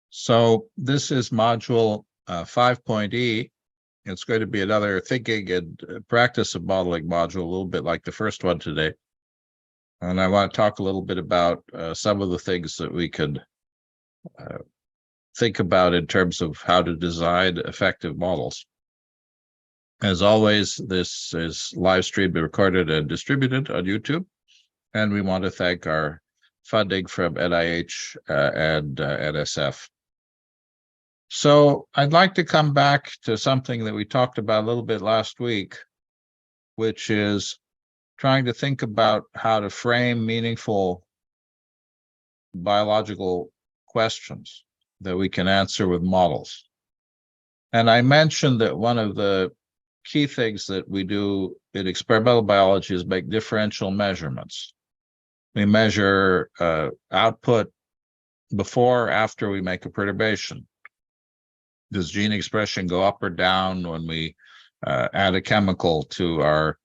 So this is module 5.E. It's going to be another thinking and practice of modeling module, a little bit like the first one today. And I want to talk a little bit about some of the things that we could think about in terms of how to design effective models. As always, this is live streamed, recorded, and distributed on YouTube. And we want to thank our funding from NIH and NSF. So I'd like to come back to something that we talked about a little bit last week, which is trying to think about how to frame meaningful biological questions that we can answer with models. And I mentioned that one of the key things that we do in experimental biology is make differential measurements. We measure output before or after we make a perturbation. Does gene expression go up or down when we add a chemical to our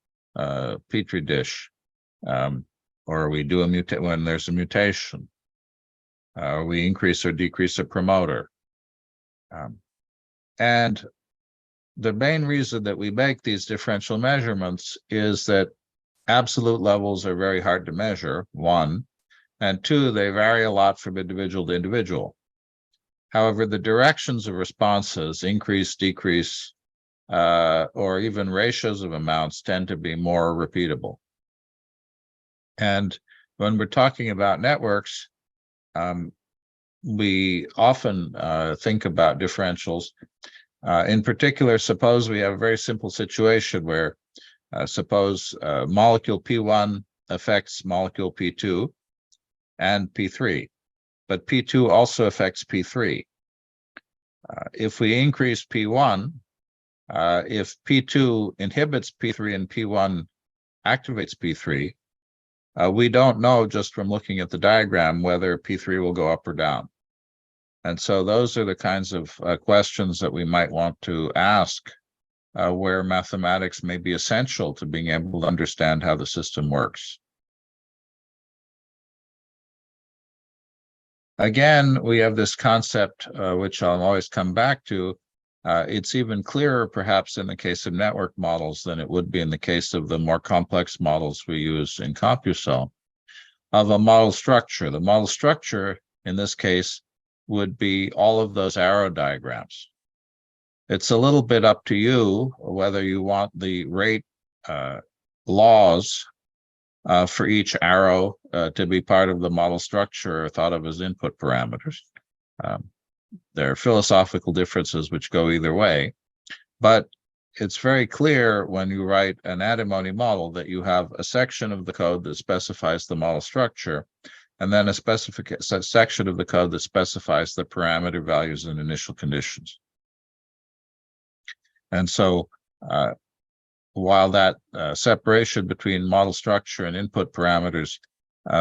petri dish, or we do when there's a mutation? We increase or decrease a promoter. And the main reason that we make these differential measurements is that absolute levels are very hard to measure, one, and two, they vary a lot from individual to individual. However, the directions of responses, increase, decrease, or even ratios of amounts tend to be more repeatable. And when we're talking about networks, we often think about differentials. In particular, suppose we have a very simple situation where suppose molecule P1 affects molecule P2 and P3, but P2 also affects P3. If we increase P1, if P2 inhibits P3 and P1 activates P3, we don't know just from looking at the diagram whether P3 will go up or down. And so those are the kinds of questions that we might want to ask where mathematics may be essential to being able to understand how the system works. Again, we have this concept, which I'll always come back to. It's even clearer, perhaps, in the case of network models than it would be in the case of the more complex models we use in Computational, of a model structure. The model structure, in this case, would be all of those arrow diagrams. It's a little bit up to you whether you want the rate laws for each arrow to be part of the model structure or thought of as input parameters. There are philosophical differences which go either way, but it's very clear when you write an antimony model that you have a section of the code that specifies the model structure, and then a section of the code that specifies the parameter values and initial conditions. And so while that separation between model structure and input parameters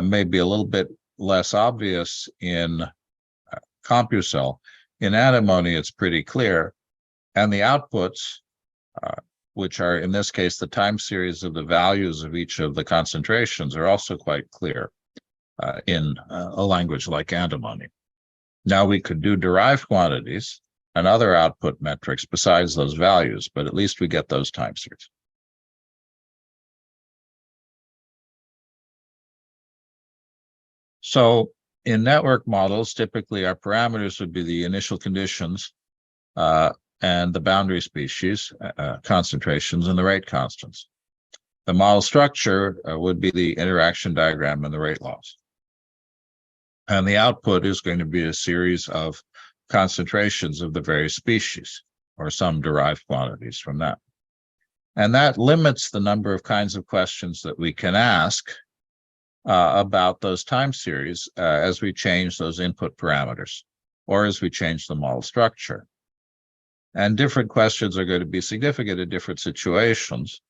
may be a little bit less obvious in Computational, in antimony it's pretty clear. And the outputs, which are in this case the time series of the values of each of the concentrations, are also quite clear in a language like antimony. Now we could do derived quantities and other output metrics besides those values, but at least we get those time series. So in network models, typically our parameters would be the initial conditions and the boundary species, concentrations, and the rate constants. The model structure would be the interaction diagram and the rate laws. And the output is going to be a series of concentrations of the various species, or some derived quantities from that. And that limits the number of kinds of questions that we can ask about those time series as we change those input parameters, or as we change the model structure. And different questions are going to be significant in different situations.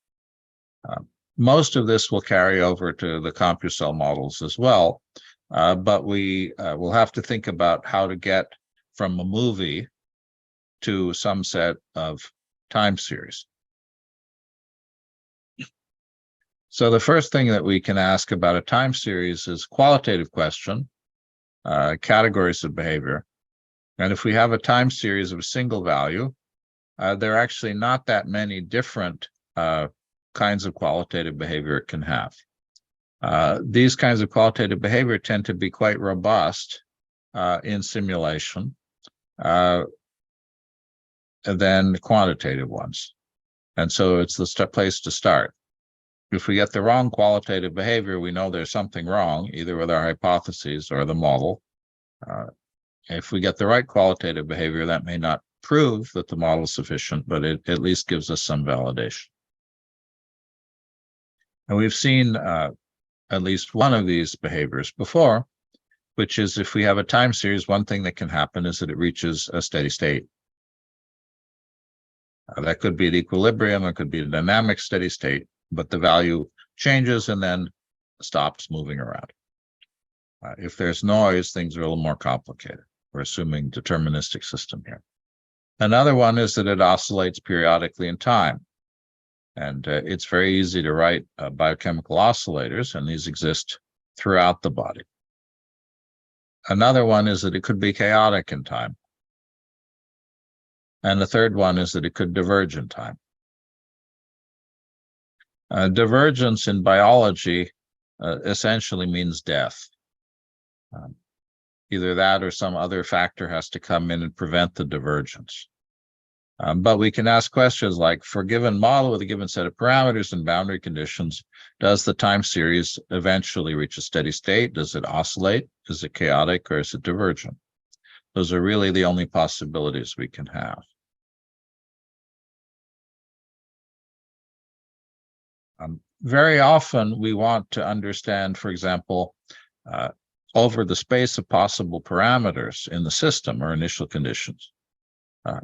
Most of this will carry over to the Computational models as well, but we will have to think about how to get from a movie to some set of time series. So the first thing that we can ask about a time series is qualitative question, categories of behavior. And if we have a time series of a single value, there are actually not that many different kinds of qualitative behavior it can have. These kinds of qualitative behavior tend to be quite robust in simulation than quantitative ones. And so it's the place to start. If we get the wrong qualitative behavior, we know there's something wrong, either with our hypotheses or the model. If we get the right qualitative behavior, that may not prove that the model is sufficient, but it at least gives us some validation. And we've seen at least one of these behaviors before, which is if we have a time series, one thing that can happen is that it reaches a steady state. That could be at equilibrium, it could be a dynamic steady state, but the value changes and then stops moving around. If there's noise, things are a little more complicated. We're assuming deterministic system here. Another one is that it oscillates periodically in time. And it's very easy to write biochemical oscillators, and these exist throughout the body. Another one is that it could be chaotic in time. And the third one is that it could diverge in time. Divergence in biology essentially means death. Either that or some other factor has to come in and prevent the divergence. But we can ask questions like, for a given model with a given set of parameters and boundary conditions, does the time series eventually reach a steady state? Does it oscillate? Is it chaotic, or is it divergent? Those are really the only possibilities we can have. Very often we want to understand, for example, over the space of possible parameters in the system or initial conditions,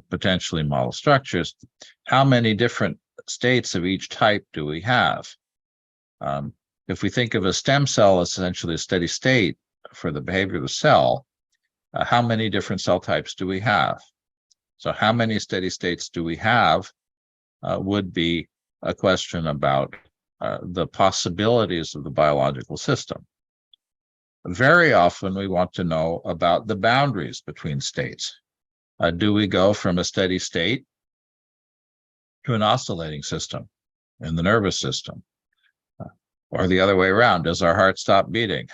potentially model structures, how many different states of each type do we have? If we think of a stem cell as essentially a steady state for the behavior of the cell, how many different cell types do we have? So how many steady states do we have would be a question about the possibilities of the biological system. Very often we want to know about the boundaries between states. Do we go from a steady state to an oscillating system in the nervous system? Or the other way around, does our heart stop beating?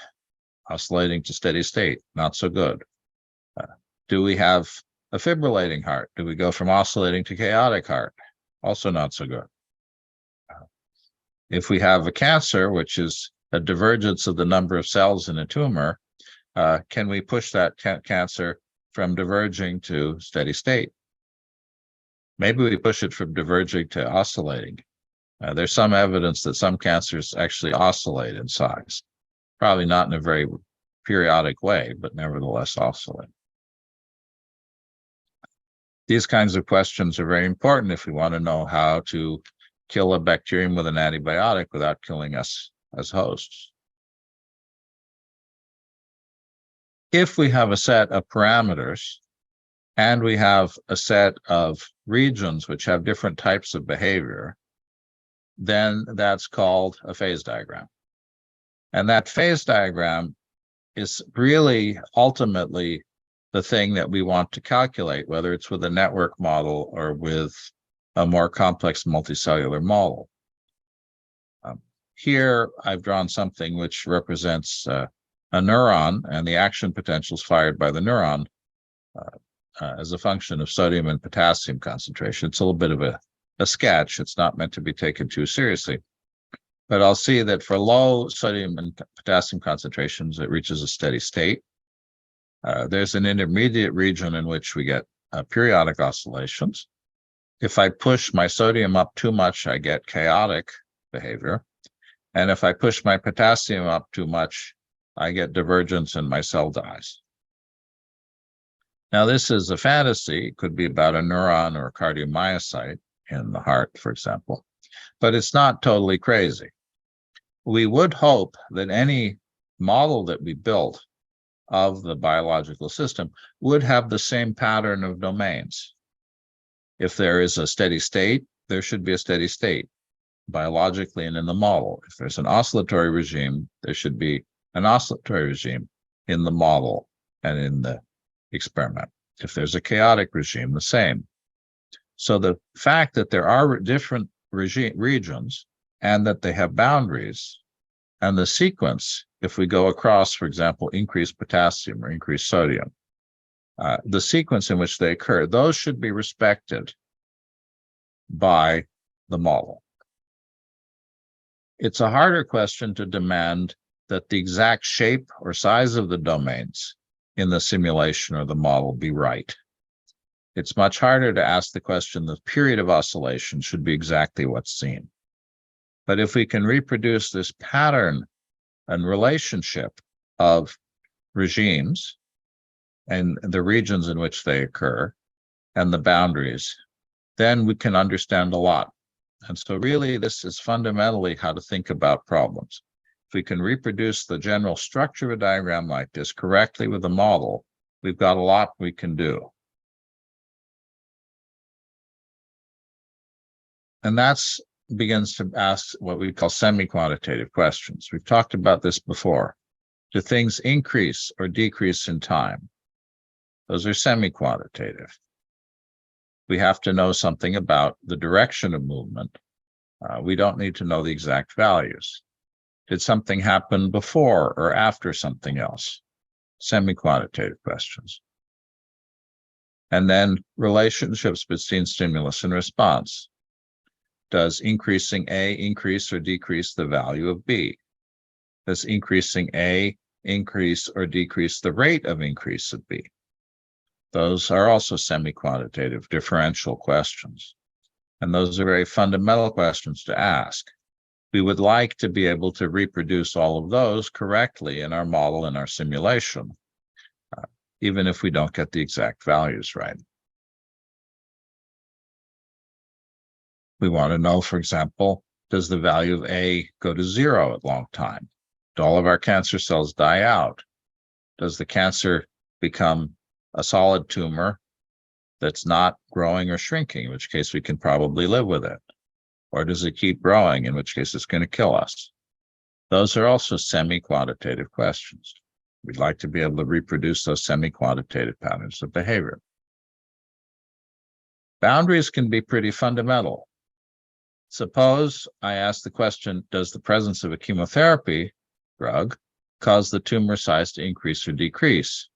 Oscillating to steady state, not so good. Do we have a fibrillating heart? Do we go from oscillating to chaotic heart? Also not so good. If we have a cancer, which is a divergence of the number of cells in a tumor, can we push that cancer from diverging to steady state? Maybe we push it from diverging to oscillating. There's some evidence that some cancers actually oscillate in size, probably not in a very periodic way, but nevertheless oscillate. These kinds of questions are very important if we want to know how to kill a bacterium with an antibiotic without killing us as hosts. If we have a set of parameters and we have a set of regions which have different types of behavior, then that's called a phase diagram. And that phase diagram is really ultimately the thing that we want to calculate, whether it's with a network model or with a more complex multicellular model. Here I've drawn something which represents a neuron and the action potentials fired by the neuron as a function of sodium and potassium concentration. It's a little bit of a sketch. It's not meant to be taken too seriously. But I'll see that for low sodium and potassium concentrations, it reaches a steady state. There's an intermediate region in which we get periodic oscillations. If I push my sodium up too much, I get chaotic behavior. And if I push my potassium up too much, I get divergence and my cell dies. Now, this is a fantasy. It could be about a neuron or a cardiomyocyte in the heart, for example, but it's not totally crazy. We would hope that any model that we built of the biological system would have the same pattern of domains. If there is a steady state, there should be a steady state biologically and in the model. If there's an oscillatory regime, there should be an oscillatory regime in the model and in the experiment. If there's a chaotic regime, the same. So the fact that there are different regions and that they have boundaries, and the sequence, if we go across, for example, increased potassium or increased sodium, the sequence in which they occur, those should be respected by the model. It's a harder question to demand that the exact shape or size of the domains in the simulation or the model be right. It's much harder to ask the question, the period of oscillation should be exactly what's seen. But if we can reproduce this pattern and relationship of regimes and the regions in which they occur and the boundaries, then we can understand a lot. And so really, this is fundamentally how to think about problems. If we can reproduce the general structure of a diagram like this correctly with a model, we've got a lot we can do. And that's begins to ask what we call semi-quantitative questions. We've talked about this before. Do things increase or decrease in time? Those are semi-quantitative. We have to know something about the direction of movement. We don't need to know the exact values. Did something happen before or after something else? Semi-quantitative questions. And then relationships between stimulus and response. Does increasing A increase or decrease the value of B? Does increasing A increase or decrease the rate of increase of B? Those are also semi-quantitative differential questions. And those are very fundamental questions to ask. We would like to be able to reproduce all of those correctly in our model and our simulation, even if we don't get the exact values right. We want to know, for example, does the value of A go to 0 at long time? Do all of our cancer cells die out? Does the cancer become a solid tumor that's not growing or shrinking, in which case we can probably live with it? Or does it keep growing, in which case it's going to kill us? Those are also semi-quantitative questions. We'd like to be able to reproduce those semi-quantitative patterns of behavior. Boundaries can be pretty fundamental. Suppose I ask the question, does the presence of a chemotherapy drug cause the tumor size to increase or decrease?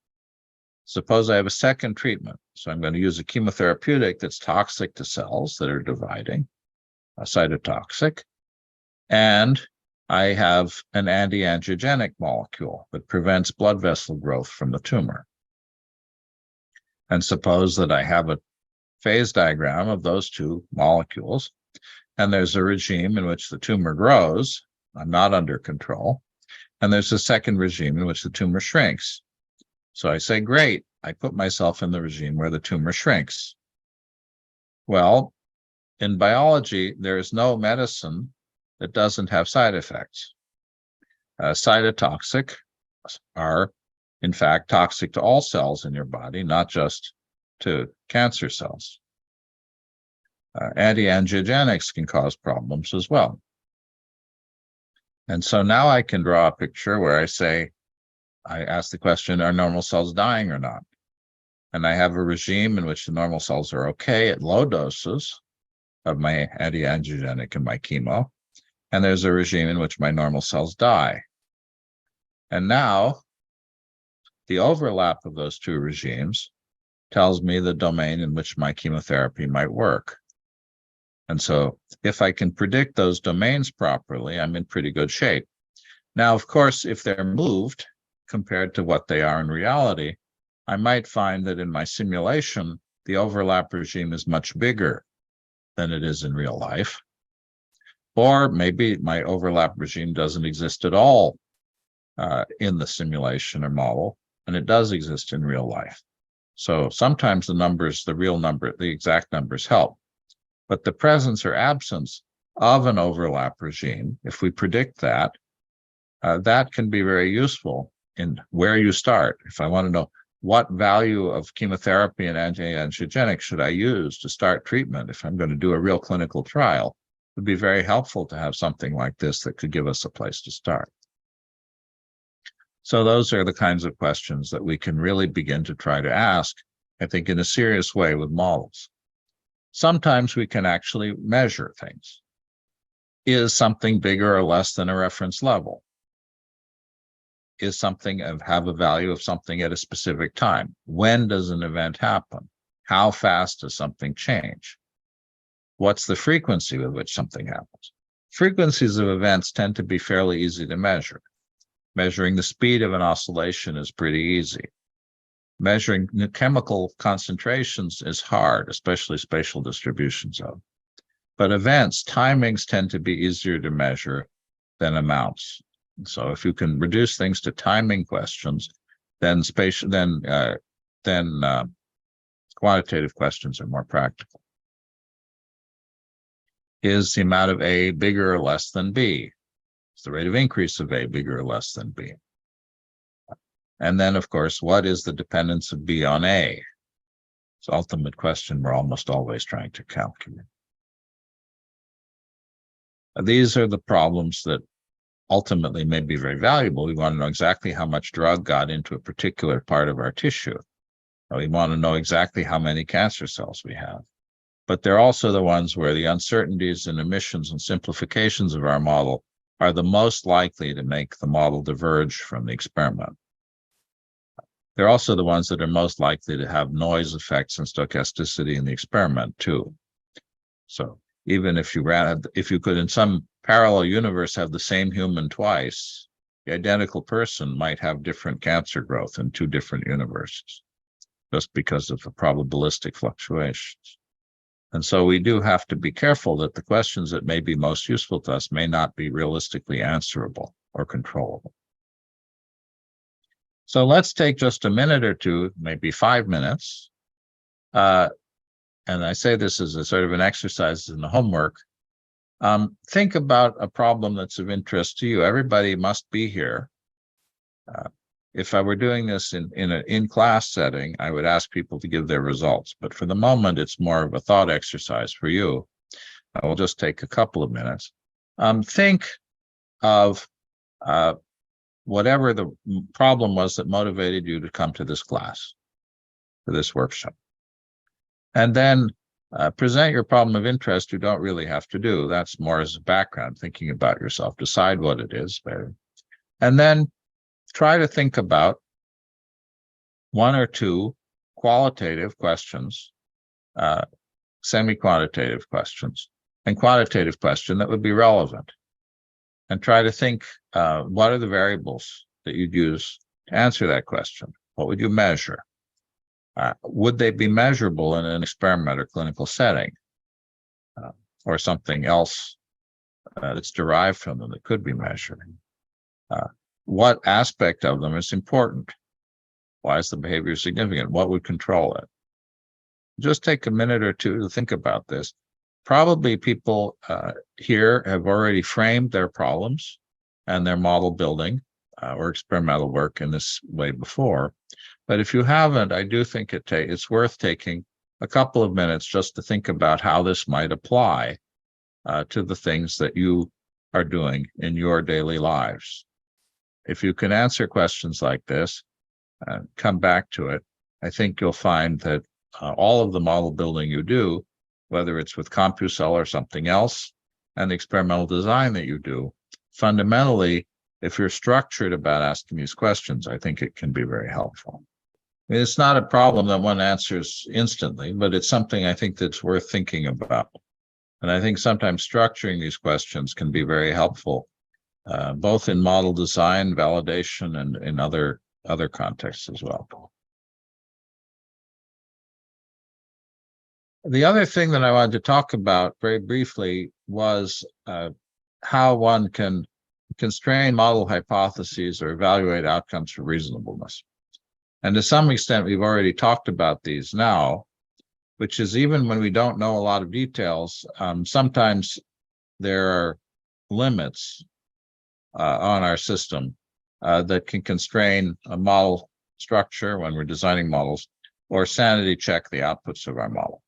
Suppose I have a second treatment. So I'm going to use a chemotherapeutic that's toxic to cells that are dividing, a cytotoxic, and I have an anti-angiogenic molecule that prevents blood vessel growth from the tumor. And suppose that I have a phase diagram of those two molecules, and there's a regime in which the tumor grows, I'm not under control, and there's a second regime in which the tumor shrinks. So I say, great, I put myself in the regime where the tumor shrinks. Well, in biology, there is no medicine that doesn't have side effects. Cytotoxic are, in fact, toxic to all cells in your body, not just to cancer cells. Anti-angiogenics can cause problems as well. And so now I can draw a picture where I say, I ask the question, are normal cells dying or not? And I have a regime in which the normal cells are okay at low doses of my anti-angiogenic and my chemo. And there's a regime in which my normal cells die. And now the overlap of those two regimes tells me the domain in which my chemotherapy might work. And so if I can predict those domains properly, I'm in pretty good shape. Now, of course, if they're moved compared to what they are in reality, I might find that in my simulation, the overlap regime is much bigger than it is in real life. Or maybe my overlap regime doesn't exist at all in the simulation or model, and it does exist in real life. So sometimes the numbers, the real number, the exact numbers help. But the presence or absence of an overlap regime, if we predict that, that can be very useful in where you start. If I want to know what value of chemotherapy and anti-angiogenic should I use to start treatment, if I'm going to do a real clinical trial, it would be very helpful to have something like this that could give us a place to start. So those are the kinds of questions that we can really begin to try to ask I think, in a serious way with models. Sometimes we can actually measure things. Is something bigger or less than a reference level? Is something have a value of something at a specific time? When does an event happen? How fast does something change? What's the frequency with which something happens? Frequencies of events tend to be fairly easy to measure. Measuring the speed of an oscillation is pretty easy. Measuring chemical concentrations is hard, especially spatial distributions of. But events, timings tend to be easier to measure than amounts. So if you can reduce things to timing questions, then quantitative questions are more practical. Is the amount of A bigger or less than B? Is the rate of increase of A bigger or less than B? And then, of course, what is the dependence of B on A? It's the ultimate question we're almost always trying to calculate. These are the problems that ultimately may be very valuable. We want to know exactly how much drug got into a particular part of our tissue. We want to know exactly how many cancer cells we have. But they're also the ones where the uncertainties and omissions and simplifications of our model are the most likely to make the model diverge from the experiment. They're also the ones that are most likely to have noise effects and stochasticity in the experiment too. So even if you could in some parallel universe have the same human twice, the identical person might have different cancer growth in two different universes, just because of the probabilistic fluctuations. And so we do have to be careful that the questions that may be most useful to us may not be realistically answerable or controllable. So let's take just a minute or two, maybe 5 minutes. And I say this as a sort of an exercise in the homework. Think about a problem that's of interest to you. Everybody must be here. If I were doing this in an in-class setting, I would ask people to give their results. But for the moment, it's more of a thought exercise for you. I will just take a couple of minutes. Think of whatever the problem was that motivated you to come to this class, to this workshop. And then present your problem of interest. You don't really have to do. That's more as a background, thinking about yourself. Decide what it is better. And then try to think about one or two qualitative questions, semi-quantitative questions, and quantitative question that would be relevant. And try to think, what are the variables that you'd use to answer that question? What would you measure? Would they be measurable in an experiment or clinical setting? Or something else that's derived from them that could be measured? What aspect of them is important? Why is the behavior significant? What would control it? Just take a minute or two to think about this. Probably people here have already framed their problems and their model building or experimental work in this way before. But if you haven't, I do think it's worth taking a couple of minutes just to think about how this might apply to the things that you are doing in your daily lives. If you can answer questions like this, come back to it, I think you'll find that all of the model building you do, whether it's with Computational or something else, and the experimental design that you do, fundamentally, if you're structured about asking these questions, I think it can be very helpful. I mean, it's not a problem that one answers instantly, but it's something I think that's worth thinking about. And I think sometimes structuring these questions can be very helpful, both in model design, validation, and in other contexts as well. The other thing that I wanted to talk about very briefly was how one can constrain model hypotheses or evaluate outcomes for reasonableness. And to some extent, we've already talked about these now, which is even when we don't know a lot of details, sometimes there are limits on our system that can constrain a model structure when we're designing models or sanity check the outputs of our model.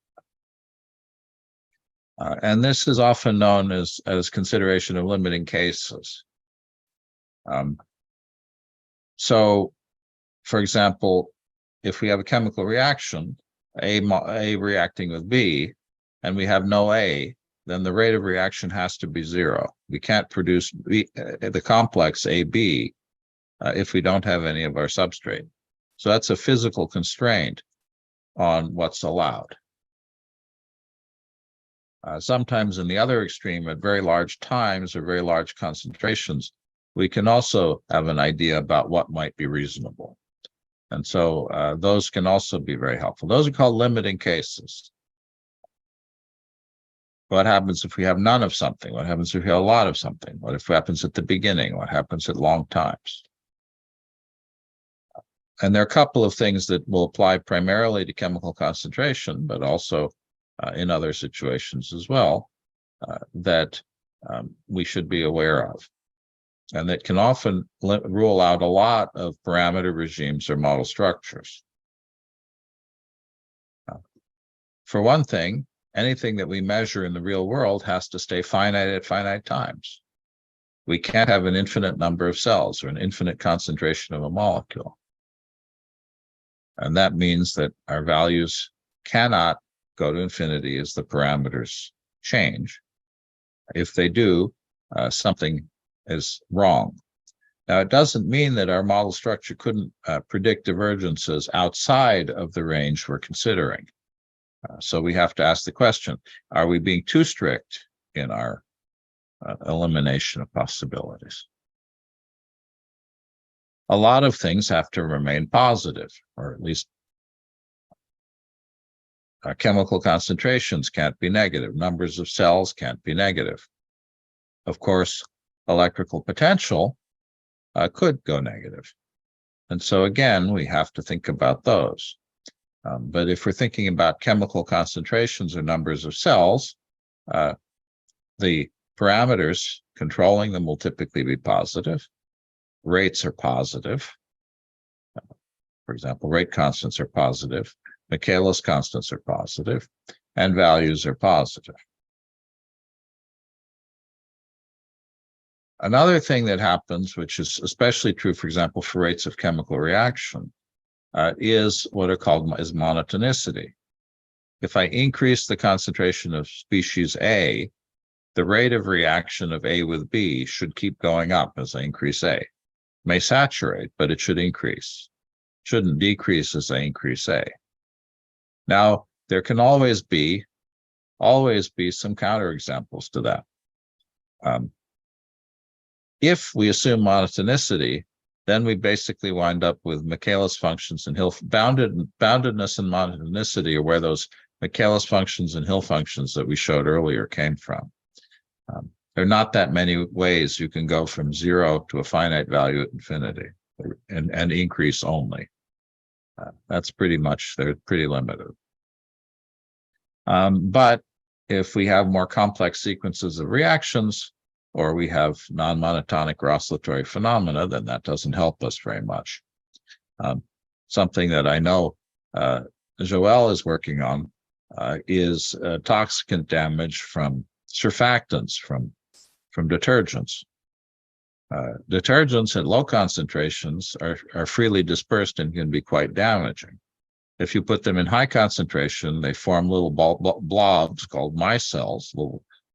And this is often known as consideration of limiting cases. So, for example, if we have a chemical reaction A reacting with B, and we have no A, then the rate of reaction has to be zero. We can't produce the complex AB if we don't have any of our substrate. So that's a physical constraint on what's allowed. Sometimes in the other extreme, at very large times or very large concentrations, we can also have an idea about what might be reasonable. And so those can also be very helpful. Those are called limiting cases. What happens if we have none of something? What happens if we have a lot of something? What if it happens at the beginning? What happens at long times? And there are a couple of things that will apply primarily to chemical concentration, but also in other situations as well, that we should be aware of. And that can often rule out a lot of parameter regimes or model structures. For one thing, anything that we measure in the real world has to stay finite at finite times. We can't have an infinite number of cells or an infinite concentration of a molecule. And that means that our values cannot go to infinity as the parameters change. If they do, something is wrong. Now, it doesn't mean that our model structure couldn't predict divergences outside of the range we're considering. So we have to ask the question, are we being too strict in our elimination of possibilities? A lot of things have to remain positive, or at least chemical concentrations can't be negative. Numbers of cells can't be negative. Of course, electrical potential could go negative. And so again, we have to think about those. But if we're thinking about chemical concentrations or numbers of cells, the parameters controlling them will typically be positive. Rates are positive. For example, rate constants are positive. Michaelis constants are positive, and values are positive. Another thing that happens, which is especially true, for example, for rates of chemical reaction, is what are called monotonicity. If I increase the concentration of species A, the rate of reaction of A with B should keep going up as I increase A. It may saturate, but it should increase. It shouldn't decrease as I increase A. Now, there can always be some counterexamples to that. If we assume monotonicity, then we basically wind up with Michaelis functions and Hill boundedness and monotonicity are where those Michaelis functions and Hill functions that we showed earlier came from. There are not that many ways you can go from zero to a finite value at infinity and increase only. That's pretty much, they're pretty limited. But if we have more complex sequences of reactions, or we have non-monotonic or oscillatory phenomena, then that doesn't help us very much. Something that I know Joël is working on is toxicant damage from surfactants, from detergents. Detergents at low concentrations are freely dispersed and can be quite damaging. If you put them in high concentration, they form little blobs called micelles,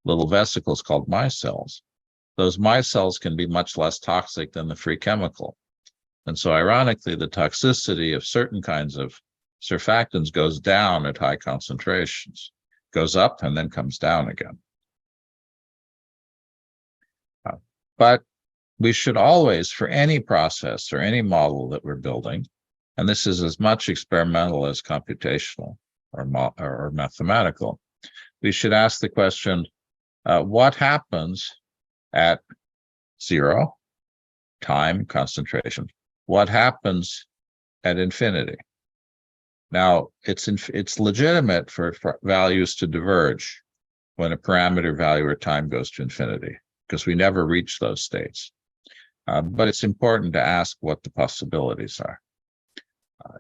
little vesicles called micelles. Those micelles can be much less toxic than the free chemical. And so ironically, the toxicity of certain kinds of surfactants goes down at high concentrations, goes up and then comes down again. But we should always, for any process or any model that we're building, and this is as much experimental as computational or mathematical, we should ask the question, what happens at zero, time, concentration? What happens at infinity? Now, it's legitimate for values to diverge when a parameter value or time goes to infinity, because we never reach those states. But it's important to ask what the possibilities are.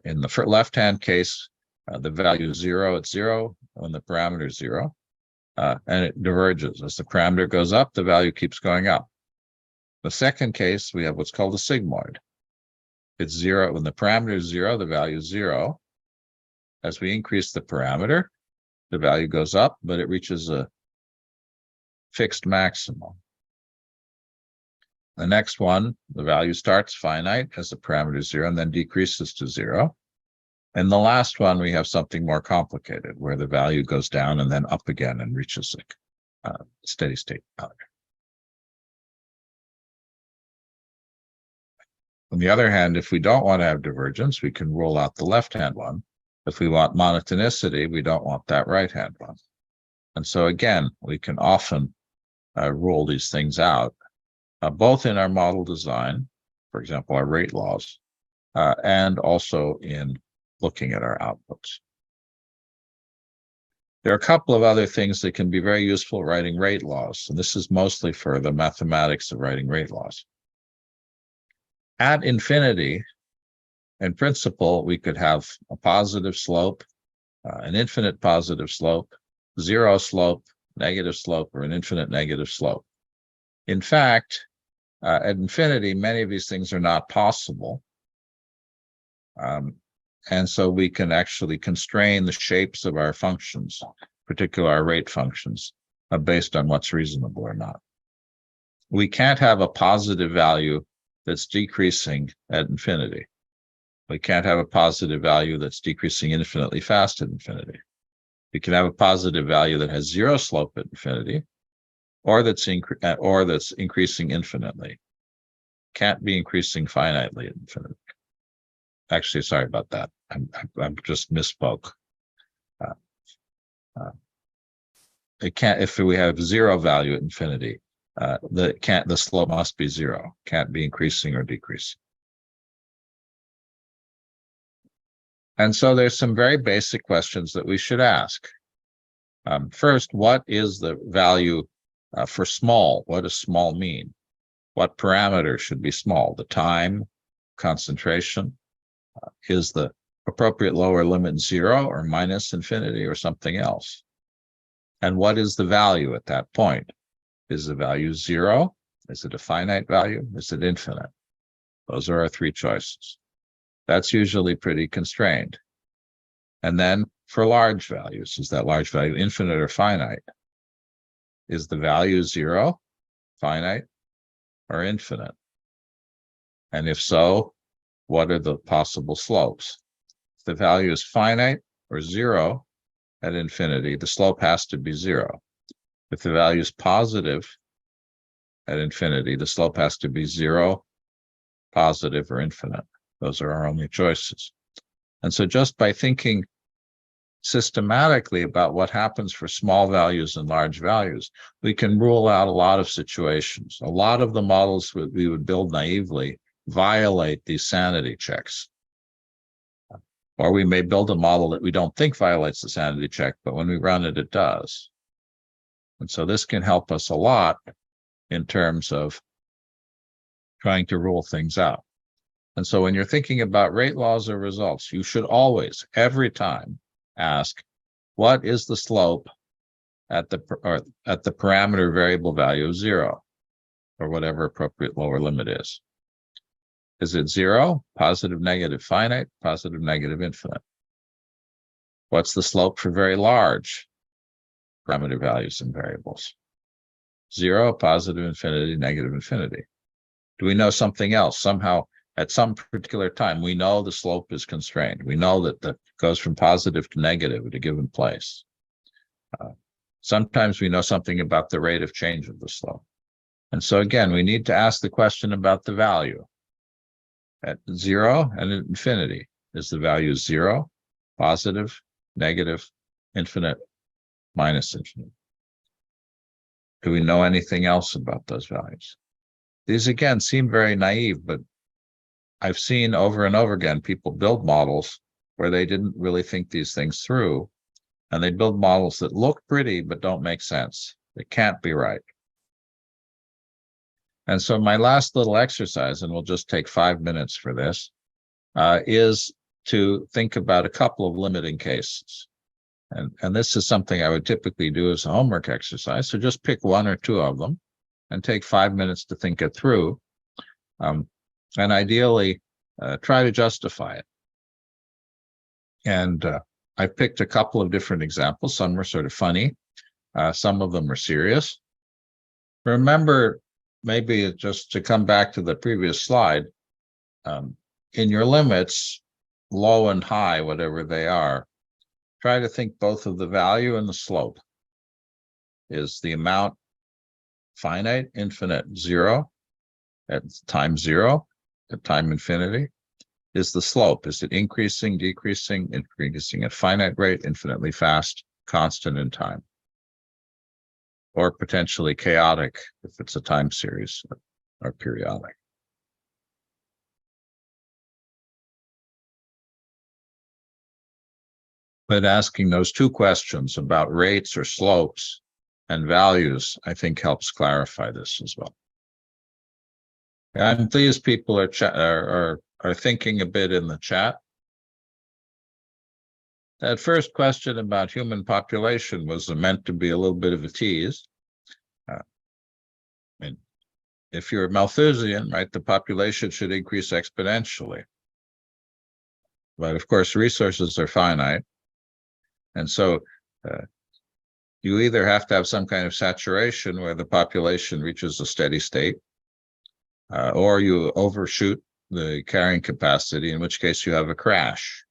In the left-hand case, the value is zero at zero when the parameter is zero, and it diverges. As the parameter goes up, the value keeps going up. The second case, we have what's called a sigmoid. It's zero. When the parameter is zero, the value is zero. As we increase the parameter, the value goes up, but it reaches a fixed maximum. The next one, the value starts finite as the parameter is 0 and then decreases to 0. And the last one, we have something more complicated where the value goes down and then up again and reaches a steady state value. On the other hand, if we don't want to have divergence, we can rule out the left-hand one. If we want monotonicity, we don't want that right-hand one. And so again, we can often rule these things out, both in our model design, for example, our rate laws, and also in looking at our outputs. There are a couple of other things that can be very useful writing rate laws, and this is mostly for the mathematics of writing rate laws. At infinity, in principle, we could have a positive slope, an infinite positive slope, zero slope, negative slope, or an infinite negative slope. In fact, at infinity, many of these things are not possible. And so we can actually constrain the shapes of our functions, particularly our rate functions, based on what's reasonable or not. We can't have a positive value that's decreasing at infinity. We can't have a positive value that's decreasing infinitely fast at infinity. We can have a positive value that has zero slope at infinity, or that's increasing infinitely. Can't be increasing finitely at infinity. Actually, sorry about that. I just misspoke. It can't, if we have zero value at infinity, the slope must be zero. Can't be increasing or decreasing. And so there's some very basic questions that we should ask. First, what is the value for small? What does small mean? What parameter should be small? The time, concentration? Is the appropriate lower limit 0 or minus infinity or something else? And what is the value at that point? Is the value 0? Is it a finite value? Is it infinite? Those are our three choices. That's usually pretty constrained. And then for large values, is that large value infinite or finite? Is the value 0, finite, or infinite? And if so, what are the possible slopes? If the value is finite or 0 at infinity, the slope has to be 0. If the value is positive at infinity, the slope has to be 0, positive, or infinite. Those are our only choices. And so just by thinking systematically about what happens for small values and large values, we can rule out a lot of situations. A lot of the models we would build naively violate these sanity checks. Or we may build a model that we don't think violates the sanity check, but when we run it, it does. And so this can help us a lot in terms of trying to rule things out. And so when you're thinking about rate laws or results, you should always, every time, ask, what is the slope at the parameter variable value of 0, or whatever appropriate lower limit is? Is it 0, positive, negative, finite, positive, negative, infinite? What's the slope for very large parameter values and variables? 0, positive, infinity, negative, infinity. Do we know something else? Somehow, at some particular time, we know the slope is constrained. We know that that goes from positive to negative at a given place. Sometimes we know something about the rate of change of the slope. And so again, we need to ask the question about the value. At 0 and at infinity, is the value 0, positive, negative, infinite, minus infinite? Do we know anything else about those values? These, again, seem very naive, but I've seen over and over again people build models where they didn't really think these things through, and they build models that look pretty but don't make sense. They can't be right. And so my last little exercise, and we'll just take 5 minutes for this, is to think about a couple of limiting cases. And this is something I would typically do as a homework exercise. So just pick 1 or 2 of them and take 5 minutes to think it through. And ideally, try to justify it. And I picked a couple of different examples. Some were sort of funny. Some of them are serious. Remember, maybe just to come back to the previous slide, in your limits, low and high, whatever they are, try to think both of the value and the slope. Is the amount finite, infinite, zero at time zero, at time infinity? Is the slope, is it increasing, decreasing, increasing at finite rate, infinitely fast, constant in time? Or potentially chaotic if it's a time series or periodic. But asking those two questions about rates or slopes and values, I think helps clarify this as well. I'm pleased people are thinking a bit in the chat. That first question about human population was meant to be a little bit of a tease. And if you're a Malthusian, right, the population should increase exponentially. But of course, resources are finite. And so you either have to have some kind of saturation where the population reaches a steady state, or you overshoot the carrying capacity, in which case you have a crash.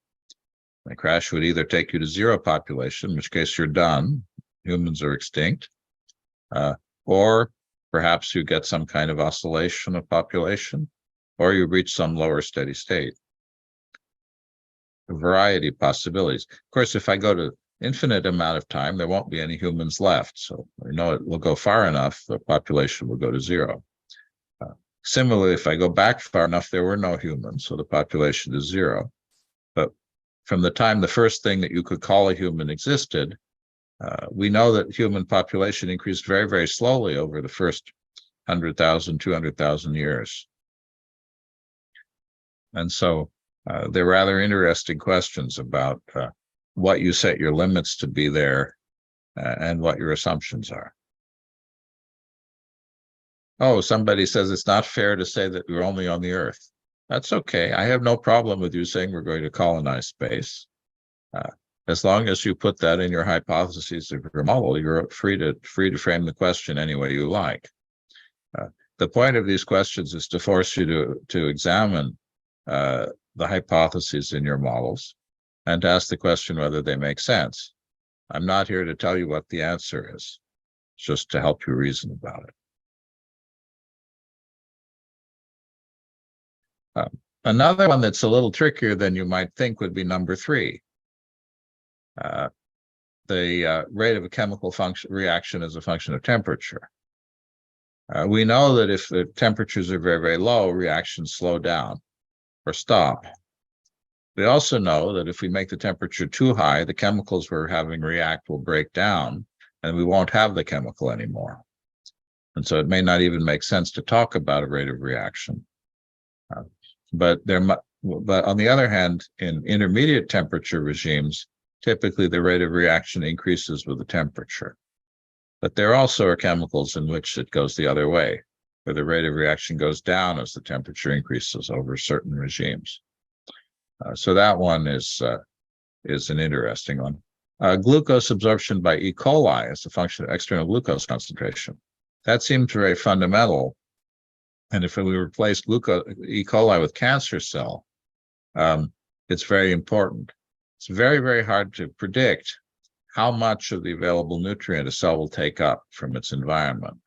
The crash would either take you to zero population, in which case you're done, humans are extinct, or perhaps you get some kind of oscillation of population, or you reach some lower steady state. A variety of possibilities. Of course, if I go to infinite amount of time, there won't be any humans left. So I know it will go far enough, the population will go to zero. Similarly, if I go back far enough, there were no humans, so the population is zero. But from the time the first thing that you could call a human existed, we know that human population increased very, very slowly over the first 100,000, 200,000 years. And so they're rather interesting questions about what you set your limits to be there and what your assumptions are. Oh, somebody says it's not fair to say that we're only on the Earth. That's okay. I have no problem with you saying we're going to colonize space. As long as you put that in your hypotheses of your model, you're free to frame the question any way you like. The point of these questions is to force you to examine the hypotheses in your models and to ask the question whether they make sense. I'm not here to tell you what the answer is, just to help you reason about it. Another one that's a little trickier than you might think would be number 3. The rate of a chemical reaction is a function of temperature. We know that if the temperatures are very, very low, reactions slow down or stop. We also know that if we make the temperature too high, the chemicals we're having react will break down and we won't have the chemical anymore. And so it may not even make sense to talk about a rate of reaction. But on the other hand, in intermediate temperature regimes, typically the rate of reaction increases with the temperature. But there also are chemicals in which it goes the other way, where the rate of reaction goes down as the temperature increases over certain regimes. So that one is an interesting one. Glucose absorption by E. coli is a function of external glucose concentration. That seems very fundamental. And if we replace E. coli with cancer cell, it's very important. It's very, very hard to predict how much of the available nutrient a cell will take up from its environment.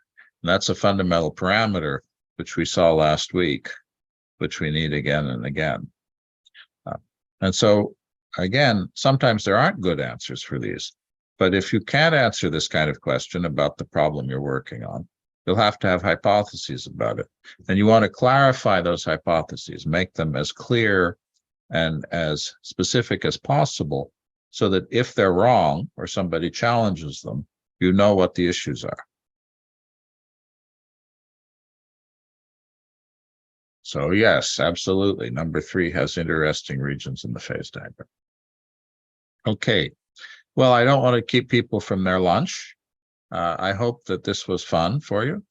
And that's a fundamental parameter, which we saw last week, which we need again and again. And so, again, sometimes there aren't good answers for these. But if you can't answer this kind of question about the problem you're working on, you'll have to have hypotheses about it. And you want to clarify those hypotheses, make them as clear and as specific as possible, so that if they're wrong or somebody challenges them, you know what the issues are. So yes, absolutely. Number 3 has interesting regions in the phase diagram. Okay. Well, I don't want to keep people from their lunch. I hope that this was fun for you.